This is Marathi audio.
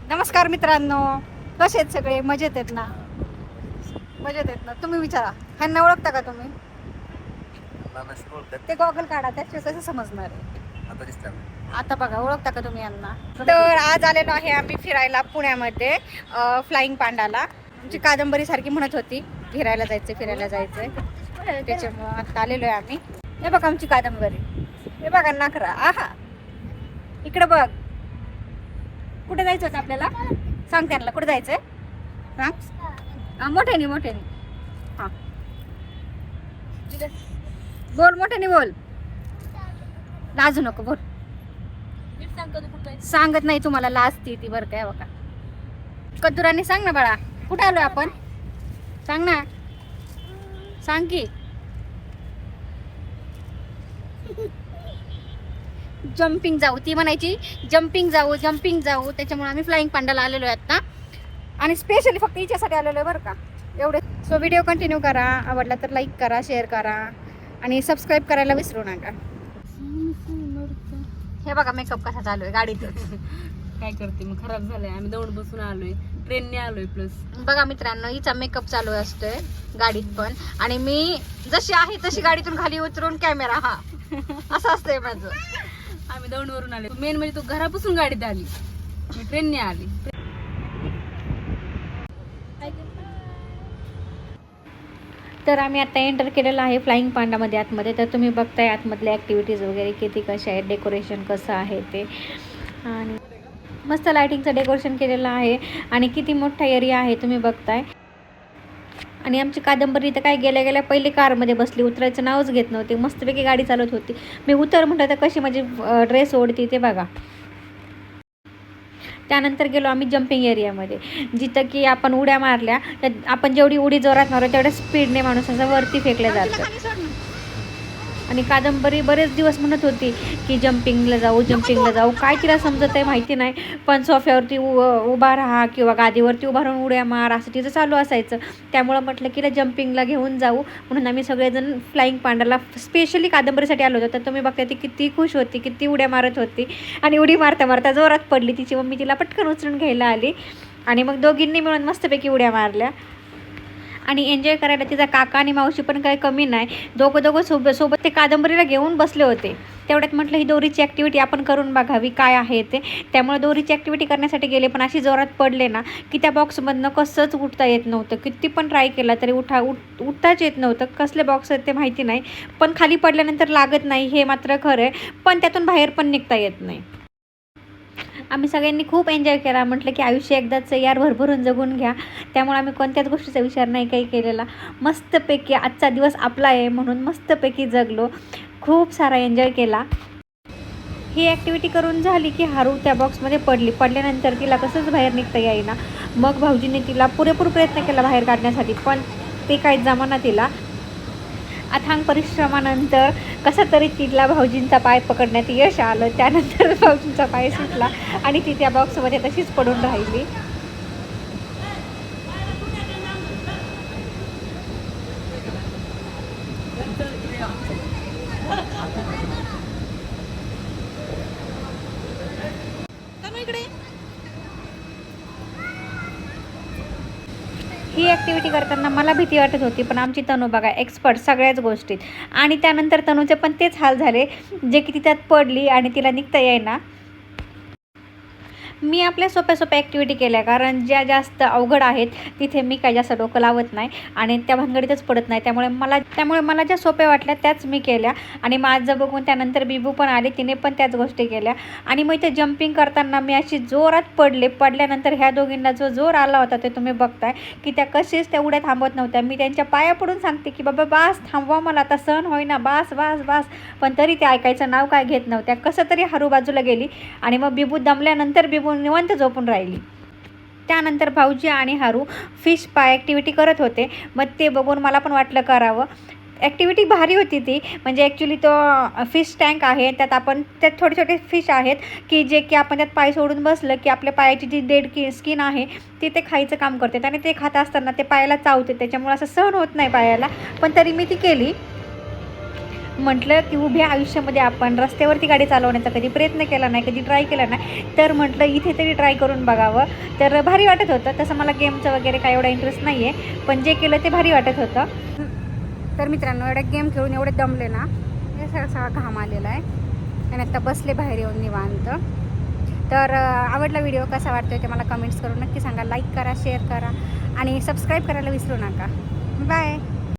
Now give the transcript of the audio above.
नमस्कार मित्रांनो, कसे आहेत सगळे? मजेत आहेत ना? मजेत आहेत ना? तुम्ही विचारा, ह्यांना ओळखता का तुम्ही? ते गॉगल काढा, त्याचे कसं समजणार आहे? आता बघा, ओळखता का तुम्ही यांना? तर आज आलेलो आहे आम्ही फिरायला पुण्यामध्ये, फ्लाइंग पांडाला. आमची कादंबरी सारखी म्हणत होती फिरायला जायचंय, त्याच्यामुळं आता आलेलो आहे आम्ही. हे बघा आमची कादंबरी, हे बघा नाकरा. आहा, इकडे बघ. कुठे जायचं होतं आपल्याला? सांग त्यांना कुठे जायचंय. सांग मोठ्याने हां बोल, मोठ्याने बोल, लाजू नको, बोल. सांगत नाही तुम्हाला, लाजती ती बरं काय. बघा कद्दुराने सांग ना बाळा, कुठे आलोय आपण? सांग ना, सांग की. जम्पिंग जाऊ, ती म्हणायची जम्पिंग जाऊ. त्याच्यामुळे आम्ही फ्लाइंग पांडाला आलेलो आहे आता, आणि स्पेशली फक्त हिच्यासाठी आलेलो आहे बरं का. एवढे. सो व्हिडिओ कंटिन्यू करा, आवडला तर लाईक करा, शेअर करा आणि सबस्क्राईब करायला विसरू नका. हे बघा मेकअप कसा चालू आहे गाडीत. काय करते मग, खराब झालंय. आम्ही दौड बसून आलोय, ट्रेनने आलोय. प्लस बघा मित्रांनो, हिचा मेकअप चालू असतोय गाडीत पण, आणि मी जशी आहे तशी गाडीतून खाली उतरून कॅमेरा, हा असं असतंय माझं. आम्ही दौंडवरून आले. मेन म्हणजे तू घरापासून गाडीत आली, मी ट्रेनने आली. तर आम्ही आता एंटर केलेलं आहे फ्लाइंग पांडामध्ये आतमध्ये. तर तुम्ही बघताय आतमधल्या ॲक्टिव्हिटीज वगैरे किती कशा आहेत, डेकोरेशन कसं आहे ते, आणि मस्त लायटिंगचं डेकोरेशन केलेलं आहे, आणि किती मोठा एरिया आहे तुम्ही बघताय. आणि आमची कादंबरी तर काय गेल्या पहिली कारमध्ये बसली, उतरायचं नावच घेत नव्हती. मस्तपैकी गाडी चालत होती. मी उतर म्हटलं तर कशी माझी ड्रेस ओढती ते बघा. त्यानंतर गेलो आम्ही जम्पिंग एरियामध्ये, जिथं की आपण उड्या मारल्या तर आपण जेवढी उडी जोरात मारू तेवढ्या स्पीडने माणूस असं वरती फेकलं जातं. आणि कादंबरी बरेच दिवस म्हणत होती की जम्पिंगला जाऊ. काय तिला समजत आहे माहिती नाही, पण सोफ्यावरती उभा राहा किंवा गादीवरती उभा राहून उड्या मार असं तिचं चालू असायचं. त्यामुळं म्हटलं की जम्पिंगला घेऊन जाऊ, म्हणून आम्ही सगळेजण फ्लाइंग पांडाला स्पेशली कादंबरीसाठी आलो होतो. तर तुम्ही बघता ती किती खुश होती, किती उड्या मारत होती, आणि उडी मारता जोरात पडली. तिची मम्मी तिला पटकन उचलून घ्यायला आली, आणि मग दोघींनी मिळून मस्तपैकी उड्या मारल्या. आणि एन्जॉय करायला तिचा काका आणि मावशी पण काही कमी नाही. दोघं सोबत ते कादंबरीला घेऊन बसले होते. तेवढ्यात म्हटलं ही दोरीची ॲक्टिव्हिटी आपण करून बघावी काय आहे ते. त्यामुळे दोरीची ॲक्टिव्हिटी करण्यासाठी गेले, पण अशी जोरात पडले ना की त्या बॉक्समधनं कसंच उठता येत नव्हतं. किती पण ट्राय केला तरी उठताच येत नव्हतं. कसले बॉक्स आहेत ते माहिती नाही, पण खाली पडल्यानंतर लागत नाही हे मात्र खरं आहे, पण त्यातून बाहेर पण निघता येत नाही. आम्ही सगळ्यांनी खूप एन्जॉय केला. म्हटलं की आयुष्य एकदाच यार, भरभरून जगून घ्या. त्यामुळे आम्ही कोणत्याच गोष्टीचा विचार नाही काही केलेला. मस्तपैकी आजचा दिवस आपला आहे म्हणून मस्तपैकी जगलो, खूप सारा एन्जॉय केला. ही ॲक्टिव्हिटी करून झाली की हारू त्या बॉक्समध्ये पडल्यानंतर तिला कसंच बाहेर निघता येईना. मग भाऊजीने तिला पुरेपूर प्रयत्न केला बाहेर काढण्यासाठी, पण ते काही जमाना तिला. अथांग परिश्रमानंतर कसा तरी तिला भाऊजींचा पाय पकडण्यात यश आलं. त्यानंतर भाऊजींचा पाय सुटला आणि ती त्या बॉक्समध्ये तशीच पडून राहिली. ही ॲक्टिव्हिटी करताना मला भीती वाटत होती, पण आमची तनू बघा एक्सपर्ट सगळ्याच गोष्टीत. आणि त्यानंतर तनूचे पण तेच हाल झाले, जे की ती त्यात पडली आणि तिला निघता येईना. मी आपल्या सोप्या ॲक्टिव्हिटी केल्या, कारण ज्या जास्त अवघड आहेत तिथे मी काही जास्त डोकं लावत नाही आणि त्या भानगडीतच पडत नाही. त्यामुळे मला ज्या सोप्या वाटल्या त्याच मी केल्या, आणि माझं बघून त्यानंतर बिबू पण आली, तिने पण त्याच गोष्टी केल्या. आणि मग इथे जम्पिंग करताना मी अशी जोरात पडल्यानंतर ह्या दोघींना जो जोर आला होता ते तुम्ही बघताय की त्या कशीच त्या उड्या थांबवत नव्हत्या. मी त्यांच्या पाया पडून सांगते की बाबा बास, थांबवा, मला आता सहन होईना, बास, पण तरी ते ऐकायचं नाव काय घेत नव्हत्या. कसं तरी हरू बाजूला गेली, आणि मग बिबू दमल्यानंतर बिबू निवांत झोपून राहिली. त्यानंतर भाऊजी आणि हारू फिश पाय ॲक्टिव्हिटी करत होते. मग ते बघून मला पण वाटलं करावं. ॲक्टिव्हिटी भारी होती ती. म्हणजे ॲक्च्युली तो फिश टँक आहे, त्यात छोटे छोटे फिश आहेत की जे की आपण त्यात पाय सोडून बसलं की आपल्या पायाची जी डेड स्किन आहे ती ते खायचं काम करते, आणि ते खात असताना ते पायाला चावते. त्याच्यामुळे असं सहन होत नाही पायाला, पण तरी मी ती केली. म्हटलं की उभ्या आयुष्यामध्ये आपण रस्त्यावरती गाडी चालवण्याचा कधी प्रयत्न केला नाही, कधी ट्राय केला नाही, तर म्हटलं इथे तरी ट्राय करून बघावं. तर भारी वाटत होतं. तसं मला गेमचं वगैरे काय एवढा इंटरेस्ट नाही आहे, पण जे केलं ते भारी वाटत होतं. तर मित्रांनो, एवढे गेम खेळून एवढे दमले ना, हे सगळा घाम आलेला आहे आणि आता बसले बाहेर येऊन निवांत. तर आवडला व्हिडिओ, कसा वाटतोय ते मला कमेंट्स करून नक्की सांगा. लाईक करा, शेअर करा आणि सबस्क्राईब करायला विसरू नका. बाय.